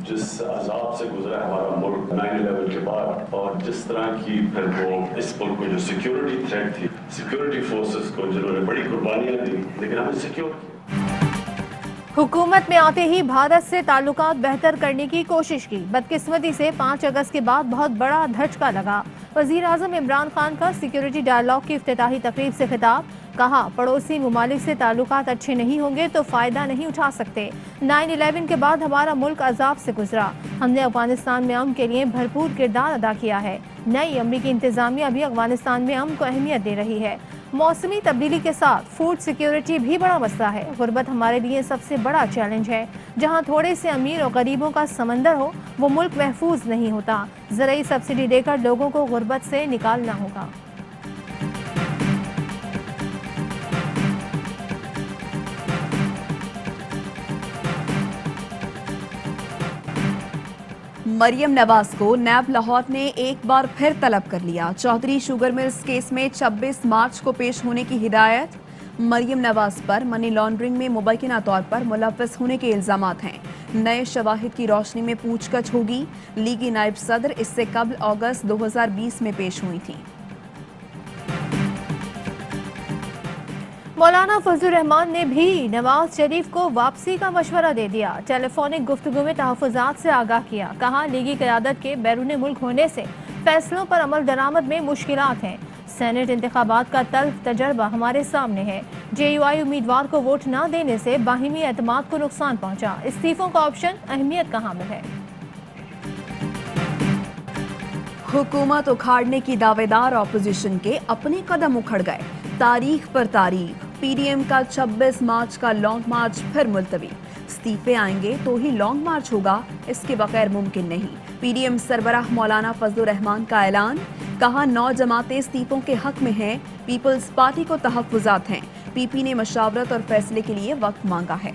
जिस अजाब से गुजरा हमारा मुल्क 9/11 के बाद, और जिस तरह की फिर वो इस मुल्क में जो सिक्योरिटी थ्रेट थी, सिक्योरिटी फोर्सेस को जिन्होंने बड़ी कुर्बानियां दी लेकिन हमें सिक्योर किया। हुकूमत में आते ही भारत से ताल्लुकात बेहतर करने की कोशिश की। बदकिस्मती से 5 अगस्त के बाद बहुत बड़ा धचका लगा। वजीर आजम इमरान खान का सिक्योरिटी डायलॉग की इफ्तिताही तकरीब से खिताब। कहा, पड़ोसी मुमालिक से ताल्लुकात अच्छे नहीं होंगे तो फायदा नहीं उठा सकते। 9/11 के बाद हमारा मुल्क अजाब से गुजरा। हमने अफगानिस्तान में अमन के लिए भरपूर किरदार अदा किया है। नई अमरीकी इंतजामिया भी अफगानिस्तान में अमन को अहमियत दे रही है। मौसमी तब्दीली के साथ फूड सिक्योरिटी भी बड़ा मसला है। गुर्बत हमारे लिए सबसे बड़ा चैलेंज है। जहां थोड़े से अमीर और गरीबों का समंदर हो, वो मुल्क महफूज नहीं होता। ज़राई सब्सिडी देकर लोगों को गुर्बत से निकालना होगा। मरियम नवाज को नैब लाहौर ने एक बार फिर तलब कर लिया। चौधरी शुगर मिल्स केस में 26 मार्च को पेश होने की हिदायत। मरियम नवाज पर मनी लॉन्ड्रिंग में मुबैना तौर पर मुलव्वस होने के इल्जामात हैं। नए शवाहिद की रोशनी में पूछताछ होगी। लीगी नायब सदर इससे कबल अगस्त 2020 में पेश हुई थी। मौलाना फजलुर रहमान ने भी नवाज शरीफ को वापसी का मशवरा दे दिया। टेलीफोनिक गुफ्तगू में तहफ़्फ़ुज़ात से आगाह किया। कहा, लीगी क़यादत के बैरून मुल्क होने से फैसलों पर अमल दरामद में मुश्किलात हैं। सेनेट इंतखाबात का तल्ख तजर्बा हमारे सामने है। JUI उम्मीदवार को वोट न देने से बाहिमी एतमाद को नुकसान पहुंचा। इस्तीफों का ऑप्शन अहमियत का हामिल है। हुकूमत उखाड़ने की दावेदार ऑपोजिशन के अपने कदम उखड़ गए। तारीख पर तारीख। PDM का 26 मार्च का लॉन्ग मार्च फिर मुलतवी। इस्तीफे आएंगे तो ही लॉन्ग मार्च होगा, इसके बगैर मुमकिन नहीं। PDM सरबराह मौलाना फजलुर रहमान का ऐलान। कहा, 9 जमातें इस्तीफों के हक में हैं। पीपल्स पार्टी को तहफ़्फ़ुज़ात हैं। PP ने मशावरत और फैसले के लिए वक्त मांगा है।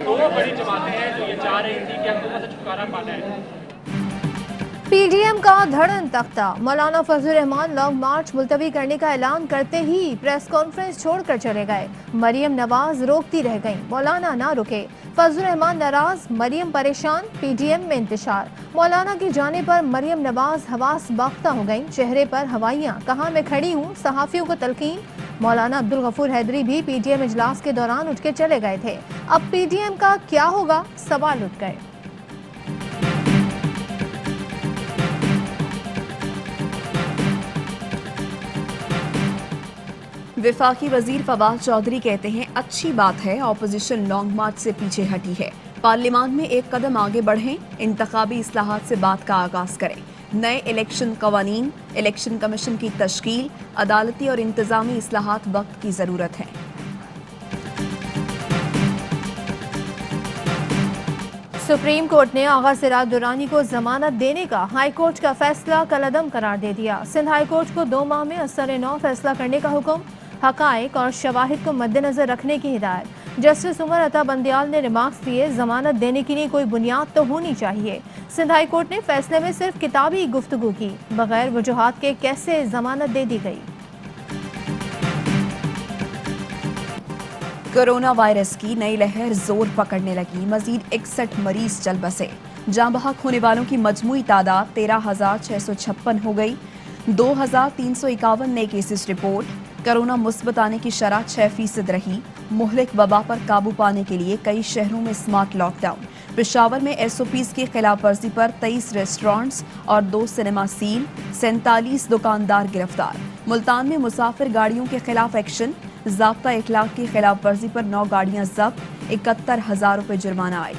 दोनों बड़ी जमातें हैं जो ये चाह रही थी कि हुकूमत से छुटकारा पाना है। PDM का धड़न तख्ता। मौलाना फजलुर रहमान लॉन्ग मार्च मुलतवी करने का ऐलान करते ही प्रेस कॉन्फ्रेंस छोड़कर चले गए। मरियम नवाज रोकती रह गईं, मौलाना ना रुके। फजलुर रहमान नाराज, मरियम परेशान। PDM में इंतशार। मौलाना की जाने पर मरियम नवाज हवास बाख्ता हो गईं, चेहरे पर हवाइयाँ। कहा, मैं खड़ी हूँ, सहाफियों को तलकीन। मौलाना अब्दुल गफूर हैदरी भी PDM इजलास के दौरान उठ के चले गए थे। अब PDM का क्या होगा, सवाल उठ गए। विफाकी वजीर फवाद चौधरी कहते हैं, अच्छी बात है ऑपोजिशन लॉन्ग मार्च से पीछे हटी है। पार्लियामान में एक कदम आगे बढ़ें, इंतखाबी इस्लाहात से बात का आगाज करें। नए इलेक्शन कवानीन, इलेक्शन कमीशन की तश्कील, अदालती और इंतजामी इस्लाहात वक्त की जरूरत है। सुप्रीम कोर्ट ने आगा सिराज दुरानी को जमानत देने का हाई कोर्ट का फैसला कलअदम करार दे दिया। सिंध हाई कोर्ट को 2 माह में असर-ए-नौ फैसला करने का हुक्म। हकायक और शवाहिद को मद्देनजर रखने की हिदायत। जस्टिस उमर अता बंदियाल ने रिमार्क्स दिए, जमानत देने के लिए कोई बुनियाद तो होनी चाहिए। सिंध हाई कोर्ट ने फैसले में सिर्फ किताबी गुफ्तगू की, बगैर वजूहात के कैसे जमानत दे दी गई। कोरोना वायरस की नई लहर जोर पकड़ने लगी। मजीद 61 मरीज चल बसे। जाँ बहक होने वालों की मजमूई तादाद 13,656 हो गई। 2,351 नए केसेस रिपोर्ट। कोरोना मुस्बत आने की शरह 6% रही। मुहलिक वबा पर काबू पाने के लिए कई शहरों में स्मार्ट लॉकडाउन। पेशावर में SOPs की खिलाफ वर्जी पर 23 रेस्टोरेंट्स और 2 सिनेमा सील। 47 दुकानदार गिरफ्तार। मुल्तान में मुसाफिर गाड़ियों के खिलाफ एक्शन। ज़ाब्ता इखलाक की खिलाफ वर्जी पर 9 गाड़ियां जब्त। 71,000 रुपए जुर्माना आए।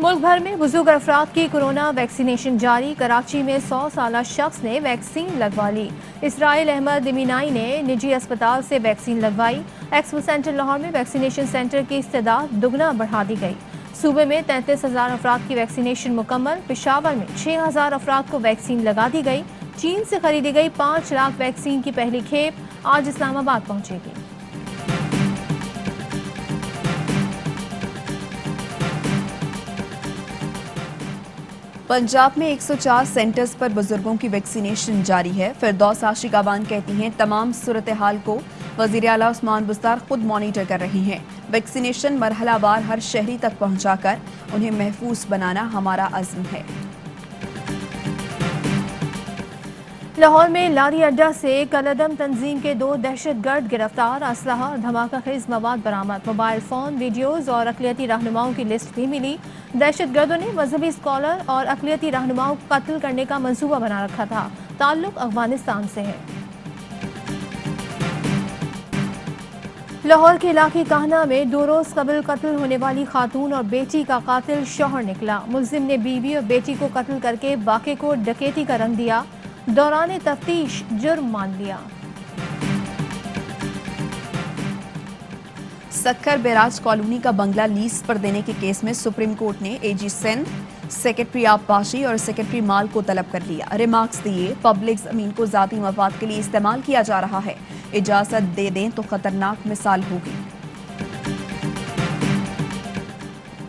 मुल्क भर में बुजुर्ग अफराद की कोरोना वैक्सीनेशन जारी। कराची में 100 साला शख्स ने वैक्सीन लगवा ली। इसराइल अहमद इमीनाई ने निजी अस्पताल से वैक्सीन लगवाई। एक्सपो सेंटर लाहौर में वैक्सीनेशन सेंटर की इस्तेदाद दुगना बढ़ा दी गई। सूबे में 33,000 अफराद की वैक्सीनेशन मुकम्मल। पेशावर में 6,000 अफराद को वैक्सीन लगा दी गई। चीन से खरीदी गई 5 लाख वैक्सीन की पहली खेप आज इस्लामाबाद पहुंचेगी। पंजाब में 104 सेंटर्स पर बुजुर्गों की वैक्सीनेशन जारी है। फिरदौस आशिकाबान कहती हैं तमाम सूरत हाल को वज़ीर आला उस्मान बुस्तार खुद मॉनिटर कर रही हैं। वैक्सीनेशन मरहलावार हर शहरी तक पहुंचाकर उन्हें महफूज बनाना हमारा अज़्म है। लाहौर में लारी अड्डा से कलदम तंजीम के 2 दहशतगर्द गिरफ्तार, असलहा और धमाका खेज मवाद बरामद, मोबाइल फोन, वीडियोज और अक़लियती रहनुमाओं की लिस्ट भी मिली। दहशतगर्दों ने मजहबी स्कॉलर और अक़लियती रहनुमाओं को कत्ल करने का मंसूबा बना रखा था। ताल्लुक अफगानिस्तान से है। लाहौर के इलाके काहना में 2 रोज कबल कत्ल होने वाली खातून और बेटी का कातिल शौहर निकला। मुल्जिम ने बीवी और बेटी को कत्ल करके वाक़े को डकैती का रंग दिया। दौरान तफ्तीश जुर्म मान लिया। सक्कर बैराज कॉलोनी का बंगला लीज पर देने के केस में सुप्रीम कोर्ट ने एजी सिंध, सेक्रेटरी आबपाशी और सेक्रेटरी माल को तलब कर लिया। रिमार्क्स दिए, पब्लिक जमीन को जाती मफाद के लिए इस्तेमाल किया जा रहा है, इजाजत दे दें तो खतरनाक मिसाल होगी।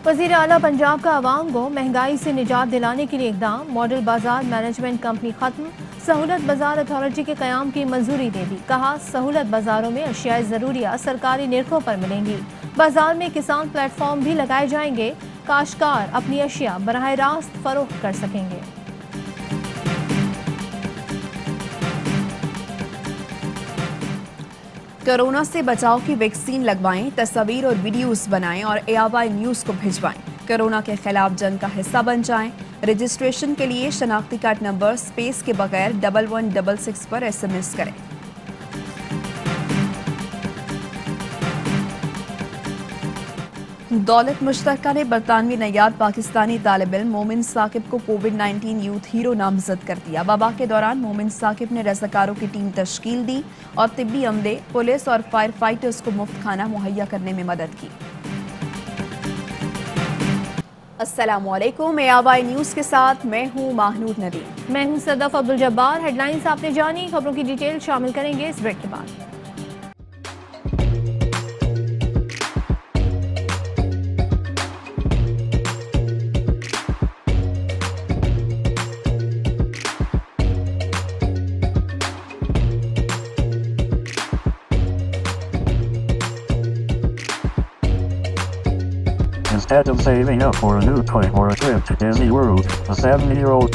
वज़ीर आला पंजाब का अवाम को महंगाई से निजात दिलाने के लिए इक़दाम, मॉडल बाजार मैनेजमेंट कंपनी खत्म, सहूलत बाजार अथॉरिटी के क़याम की मंजूरी दे दी। कहा सहूलत बाजारों में अशियाए ज़रूरिया सरकारी निरखों पर मिलेंगी। बाजार में किसान प्लेटफॉर्म भी लगाए जाएंगे, काश्तकार अपनी अशिया बराह रास्त फरोख्त कर सकेंगे। कोरोना से बचाव की वैक्सीन लगवाएं, तस्वीर और वीडियोस बनाएं और ARY न्यूज़ को भिजवाएं। कोरोना के खिलाफ जंग का हिस्सा बन जाएं। रजिस्ट्रेशन के लिए शनाख्ती कार्ड नंबर स्पेस के बगैर 1166 पर SMS करें। दौलत मुश्तरका ने बरतानवी नैयाद पाकिस्तानी तालिब इल्म मोमिन साकिब को कोविड-19 यूथ हीरो नामजद कर दिया। वबा के दौरान मोमिन साकिब ने रज़ाकारों की टीम तश्कील दी और तिब्बी अमले, पुलिस और फायर फाइटर्स को मुफ्त खाना मुहैया करने में मदद की। अस्सलामुअलैकुम, ARY न्यूज़ के साथ मैं हूँ माहनूद नबी। मैं हूँ सदफ अब्दुल जब्बार। हेडलाइंस आपने जानी, खबरों की डिटेल शामिल करेंगे इस ब्रेक के बाद। Instead of saving up for a new toy or a trip to Disney World, a 7-year-old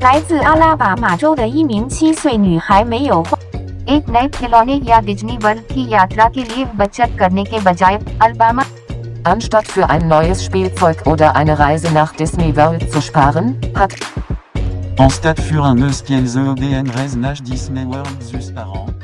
来自阿拉巴马州的一名7岁女孩没有花 एक नए खिलौने या डिज्नी वर्ल्ड की यात्रा के लिए बचत करने के बजाय Alabama Anstatt für ein neues Spielzeug oder eine Reise nach Disney World zu sparen, hat Anstatt für un neus Spielzeug oder eine Reise nach Disney World zu sparen,